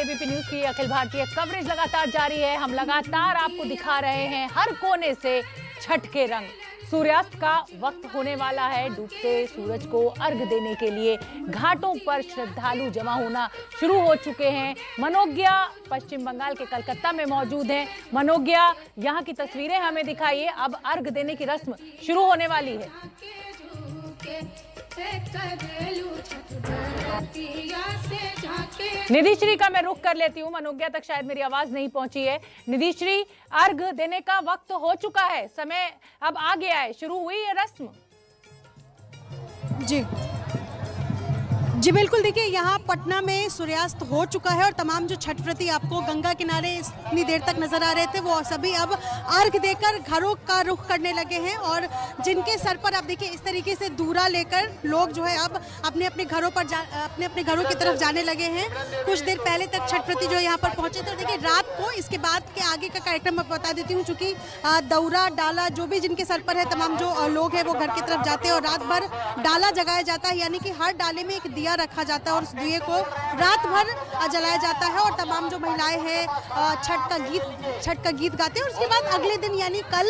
ABP news की Akhil Bharatiya coverage लगातार जारी है। हम लगातार आपको दिखा रहे हैं हर कोने से छठ के रंग। सूर्यास्त का वक्त होने वाला है। डूबते सूरज को अर्घ देने के लिए घाटों पर श्रद्धालु जमा होना शुरू हो चुके हैं। मनोज्ञा पश्चिम बंगाल के कलकत्ता में मौजूद हैं। मनोज्ञा, यहाँ की तस्वीरें हमें दिखाइए। अब अर्घ देने की रस्म शुरू होने वाली है। निधिश्री का मैं रुख कर लेती हूँ। मनोज्ञा तक शायद मेरी आवाज नहीं पहुंची है। निधिश्री, अर्घ देने का वक्त हो चुका है, समय अब आ गया है, शुरू हुई है रस्म। जी बिल्कुल, देखिए यहाँ पटना में सूर्यास्त हो चुका है और तमाम जो छठ व्रती आपको गंगा किनारे इतनी देर तक नजर आ रहे थे वो सभी अब अर्घ देकर घरों का रुख करने लगे हैं। और जिनके सर पर आप देखिए इस तरीके से दूरा लेकर लोग जो है अब अपने अपने घरों पर अपने घरों की तरफ जाने लगे हैं। कुछ देर पहले तक छठ व्रती जो यहाँ पर पहुंचे थे। देखिए रात को इसके बाद के आगे का कार्यक्रम मैं बता देती हूँ, चूँकि दौरा डाला जो भी जिनके सर पर है, तमाम जो लोग हैं वो घर की तरफ जाते हैं और रात भर डाला जगाया जाता है, यानी कि हर डाले में एक दिया रखा जाता है और उस दिए को रात भर जलाया जाता है। और तमाम जो महिलाएं हैं छठ का गीत गाते हैं। और उसके बाद अगले दिन यानी कल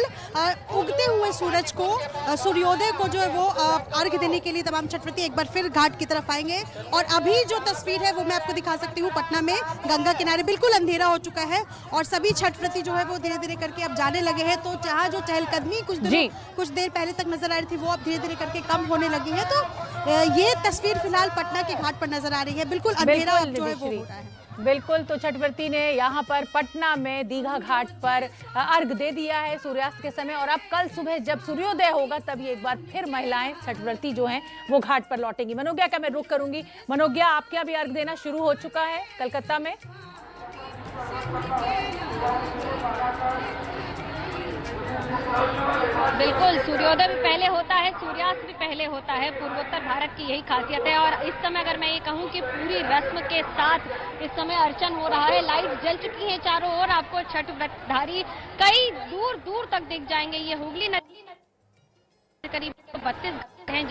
उगते हुए सूरज को, सूर्योदय को जो है वो अर्घ देने के लिए तमाम छठ व्रती एक बार फिर घाट की तरफ आएंगे। और अभी जो तस्वीर है वो मैं आपको दिखा सकती हूँ। पटना में गंगा किनारे बिल्कुल अंधेरा हो चुका है और सभी छठ व्रती जो है वो धीरे धीरे करके अब जाने लगे हैं। तो जहाँ जो चहलकदमी कुछ देर पहले तक नजर आ रही थी वो अब धीरे धीरे करके कम होने लगी है। तो ये तस्वीर फिलहाल पटना के घाट पर नजर आ रही है। बिल्कुल अंधेरा जो है वो हो रहा है। बिल्कुल, तो छठ व्रती ने यहाँ पर पटना में दीघा घाट पर अर्घ दे दिया है सूर्यास्त के समय। और अब कल सुबह जब सूर्योदय होगा तब एक बार फिर महिलाएं छठ व्रती जो हैं वो घाट पर लौटेंगी। मनोज्ञा का मैं रुख करूंगी। मनोज्ञा, आपके अभी अर्घ देना शुरू हो चुका है कलकत्ता में। बिल्कुल, सूर्योदय भी पहले होता है, सूर्यास्त भी पहले होता है। पूर्वोत्तर भारत की यही खासियत है। और इस समय अगर मैं ये कहूँ कि पूरी रस्म के साथ इस समय अर्चन हो रहा है। लाइट जल चुकी है चारों ओर। आपको छठ व्रतधारी कई दूर दूर तक दिख जाएंगे। ये हुगली नदी करीब 32 घाट हैं।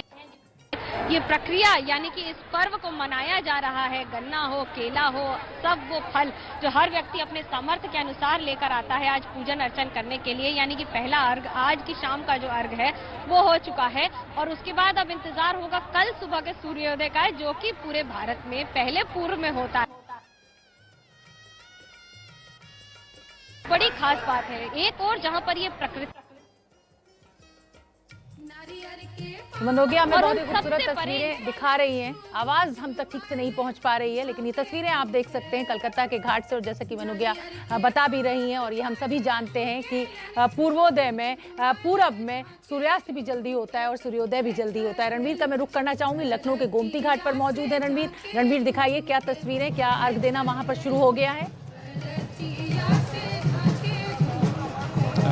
ये प्रक्रिया यानी कि इस पर्व को मनाया जा रहा है। गन्ना हो, केला हो, सब वो फल जो हर व्यक्ति अपने सामर्थ्य के अनुसार लेकर आता है आज पूजन अर्चन करने के लिए। यानी कि पहला अर्घ आज की शाम का जो अर्घ है वो हो चुका है। और उसके बाद अब इंतजार होगा कल सुबह के सूर्योदय का, जो कि पूरे भारत में पहले पूर्व में होता है। बड़ी खास बात है। एक और जहां पर ये प्रकृति मनोज्ञा हमें बहुत ही खूबसूरत तस्वीरें दिखा रही हैं। आवाज हम तक ठीक से नहीं पहुंच पा रही है, लेकिन ये तस्वीरें आप देख सकते हैं कलकत्ता के घाट से। और जैसा कि मनोज्ञा बता भी रही हैं और ये हम सभी जानते हैं कि पूर्वोदय में, पूरब में सूर्यास्त भी जल्दी होता है और सूर्योदय भी जल्दी होता है। रणवीर का मैं रुख करना चाहूंगी। लखनऊ के गोमती घाट पर मौजूद है रणवीर दिखाइए क्या तस्वीरें, क्या अर्घ देना वहां पर शुरू हो गया है?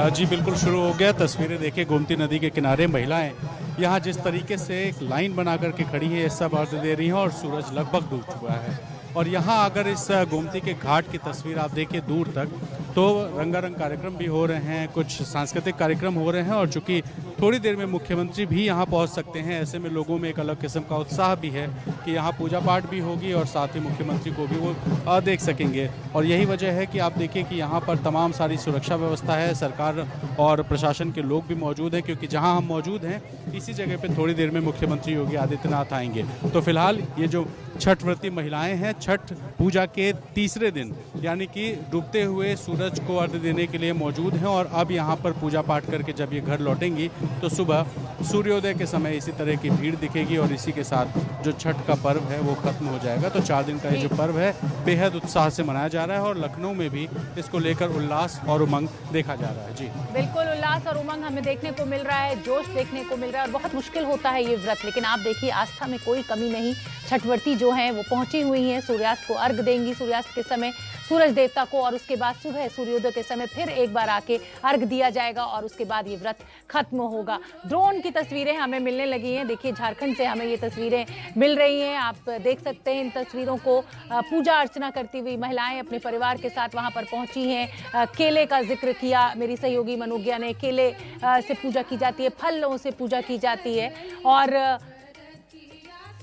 जी बिल्कुल शुरू हो गया। तस्वीरें देखिए, गोमती नदी के किनारे महिलाएं यहाँ जिस तरीके से एक लाइन बना करके खड़ी है, सब अर्घ दे रही हैं और सूरज लगभग डूब चुका है। और यहाँ अगर इस गोमती के घाट की तस्वीर आप देखिए दूर तक, तो रंगारंग कार्यक्रम भी हो रहे हैं, कुछ सांस्कृतिक कार्यक्रम हो रहे हैं। और चूंकि थोड़ी देर में मुख्यमंत्री भी यहाँ पहुँच सकते हैं, ऐसे में लोगों में एक अलग किस्म का उत्साह भी है कि यहाँ पूजा पाठ भी होगी और साथ ही मुख्यमंत्री को भी वो देख सकेंगे। और यही वजह है कि आप देखिए कि यहाँ पर तमाम सारी सुरक्षा व्यवस्था है। सरकार और प्रशासन के लोग भी मौजूद हैं, क्योंकि जहाँ हम मौजूद हैं इसी जगह पर थोड़ी देर में मुख्यमंत्री योगी आदित्यनाथ आएंगे। तो फिलहाल ये जो छठ व्रती महिलाएं हैं, छठ पूजा के तीसरे दिन यानी कि डूबते हुए सूरज को अर्घ देने के लिए मौजूद हैं। और अब यहाँ पर पूजा पाठ करके जब ये घर लौटेंगी तो सुबह सूर्योदय के समय इसी तरह की भीड़ दिखेगी और इसी के साथ जो छठ का पर्व है वो खत्म हो जाएगा। तो 4 दिन का ये जो पर्व है बेहद उत्साह से मनाया जा रहा है और लखनऊ में भी इसको लेकर उल्लास और उमंग देखा जा रहा है। जी बिल्कुल, उल्लास और उमंग हमें देखने को मिल रहा है, जोश देखने को मिल रहा है। और बहुत मुश्किल होता है ये व्रत, लेकिन आप देखिए आस्था में कोई कमी नहीं। छठ व्रती जो हैं वो पहुंची हुई हैं, सूर्यास्त को अर्घ देंगी सूर्यास्त के समय सूरज देवता को। और उसके बाद सुबह सूर्योदय के समय फिर एक बार आके अर्घ दिया जाएगा और उसके बाद ये व्रत खत्म होगा। ड्रोन की तस्वीरें हमें मिलने लगी हैं। देखिए झारखंड से हमें ये तस्वीरें मिल रही हैं। आप देख सकते हैं इन तस्वीरों को। पूजा अर्चना करती हुई महिलाएं अपने परिवार के साथ वहां पर पहुंची हैं। केले का जिक्र किया मेरी सहयोगी मनोज्ञा ने। केले से पूजा की जाती है, फलों से पूजा की जाती है। और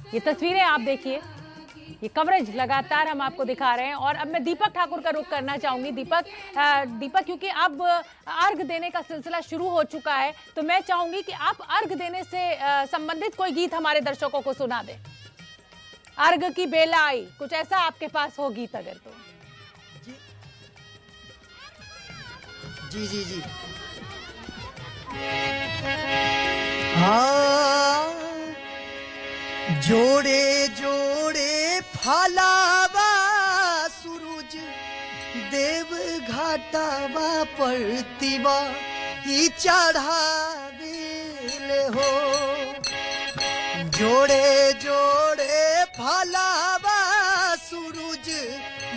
ये तस्वीरें आप देखिए, ये कवरेज लगातार हम आपको दिखा रहे हैं। और अब मैं दीपक ठाकुर का रुख करना चाहूंगी। दीपक क्योंकि अब अर्घ देने का सिलसिला शुरू हो चुका है, तो मैं चाहूंगी कि आप अर्घ देने से संबंधित कोई गीत हमारे दर्शकों को सुना दें। अर्घ की बेला आई, कुछ ऐसा आपके पास हो गीत अगर तो। जी जी जी हाँ, जोड़े जोड़े फलावा सूरज देव घाटावा परतिवा ई चढ़ावे हो। जोड़े जोड़े फलावा सूरज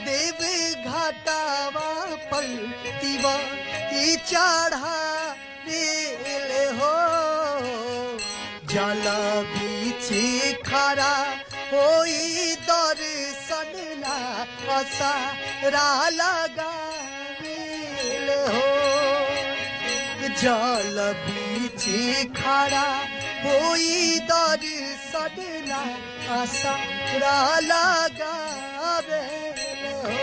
देव घाटावा परतिवा ई चढ़ावे हो। जल बीची खरा होई दर्शन ला आसारा लगावेल हो। जल बीची खरा होई दर्शन ला आसारा लगावेल हो।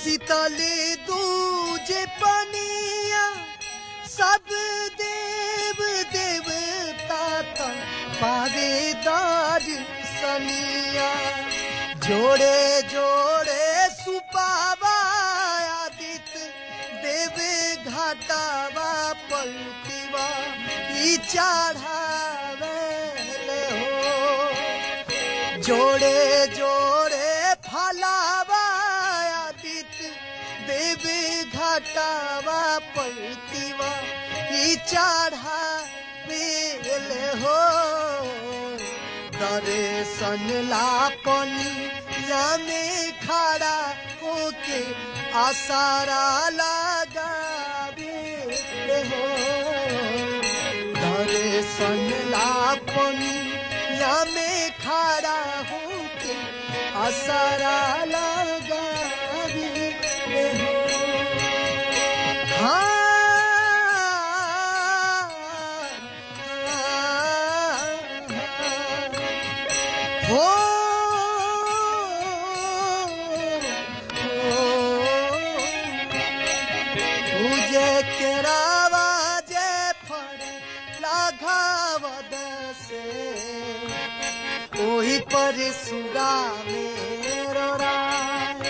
शीतले दूजे पनिया सब देव देवता पावेदार सनिया। जोड़े जोड़े सुपावा आदित्य देव घाटावा पलटिवा ई चढ़ावेल हो। जोड़े जोड़े फलावा देव घाटावा पलटिवा ई चढ़ावेल हो। दर्शन लापनिया में खड़ा होके आसारा लगावेल हो। दर्शन लापनिया में खड़ा होके आसारा लगावेल हो। तुझे केरावा जे फर लाघावद से वही पर सुगा मेरो राय।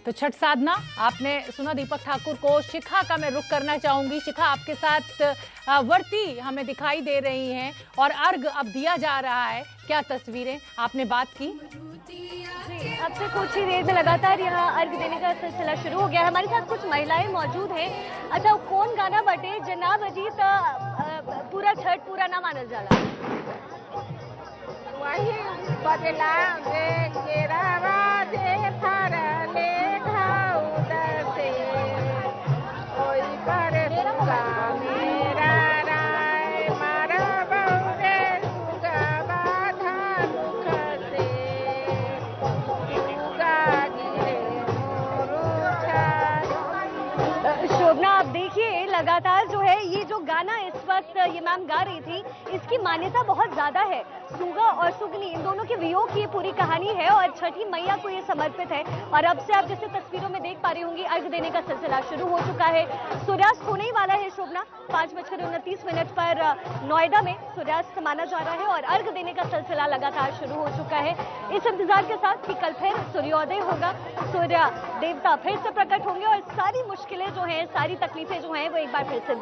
तो छठ साधना आपने सुना दीपक ठाकुर को। शिखा का मैं रुख करना चाहूंगी। शिखा, आपके साथ वर्ती हमें दिखाई दे रही हैं और अर्घ अब दिया जा रहा है, क्या तस्वीरें आपने बात की? अब से कुछ ही देर में लगातार यहाँ अर्घ देने का सिलसिला शुरू हो गया है। हमारे साथ कुछ महिलाएं मौजूद हैं। अच्छा, कौन गाना बटे जनाब अजीत पूरा छठ पूरा ना मानल जाला? वही बदला दे केरावा दे फरले घाउद से ओई पर सुगा मेरा राय मारा बहुरे सुगा बाधा दुख से सुगा गिरे मोरू छाई। शोभना, आप देखिए लगातार जो है ये जो गाना इस वक्त ये मैम गा रही थी, इसकी मान्यता बहुत ज्यादा है। सुगा और सुगनी इन दोनों के वियोग की ये पूरी कहानी है और छठी मैया को ये समर्पित है। और अब से आप जैसे तस्वीरों में देख पा रही होंगी, अर्घ देने का सिलसिला शुरू हो चुका है। सूर्यास्त होने ही वाला है शोभना। 5:29 पर नोएडा में सूर्यास्त माना जा रहा है और अर्घ देने का सिलसिला लगातार शुरू हो चुका है। इस इंतजार के साथ कि कल फिर सूर्योदय होगा, सूर्य देवता फिर से प्रकट होंगे और सारी मुश्किलें जो हैं, सारी तकलीफें जो हैं वो एक बार फिर से